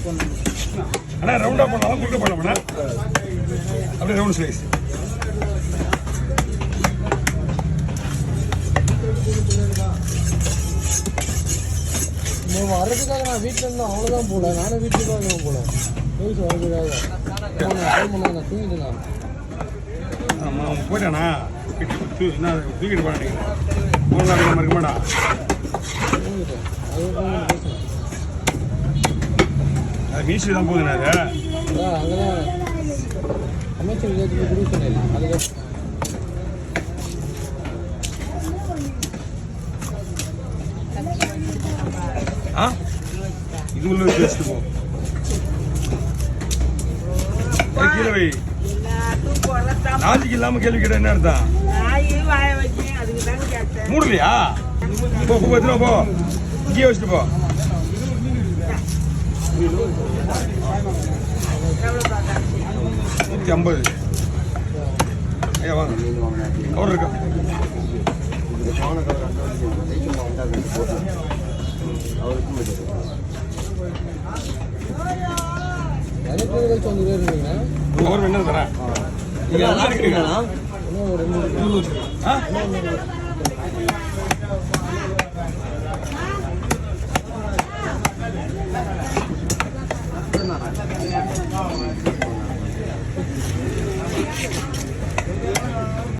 அண்ணா ரவுண்டா பண்ணலாம் குறுக்க பண்ணலாம்ண்ணா அப்படியே ரவுண்ட் ஸ்லைஸ் வரதுக்காக நான் வீட்டில் இருந்தேன் அவ்வளோதான் போல நானும் வீட்டுக்கு தான் போல நியூஸ் வரதுக்காக நான் தூங்கிட்டு நான் ஆமாம் போயிட்டானா என்ன தூக்கிட்டு போனேன் மூணு நாள் இருக்க மாட்டா தூங்கிட்டேன் அது அது மீசி தான் போகுதுண்ணா அது அங்கே தான் அமைச்சர் விஜயத்துக்கு குரு சொன்னேன் அதுக்கு ஆ இது உள்ள வச்சு வச்சுட்டு போ கீழே வை நாளைக்கு இல்லாம கேள்வி கேட்ட என்ன அர்த்தம் மூடலையா போ போ எத்தனை போ இங்கேயே வச்சுட்டு போ $150 ஐயா வாங்க கவர் இருக்கா இருந்தீங்கன்னா என்ன தரேன் நீங்க நல்லா இருக்கீங்களா இன்னும் ஒரு 2 ஆ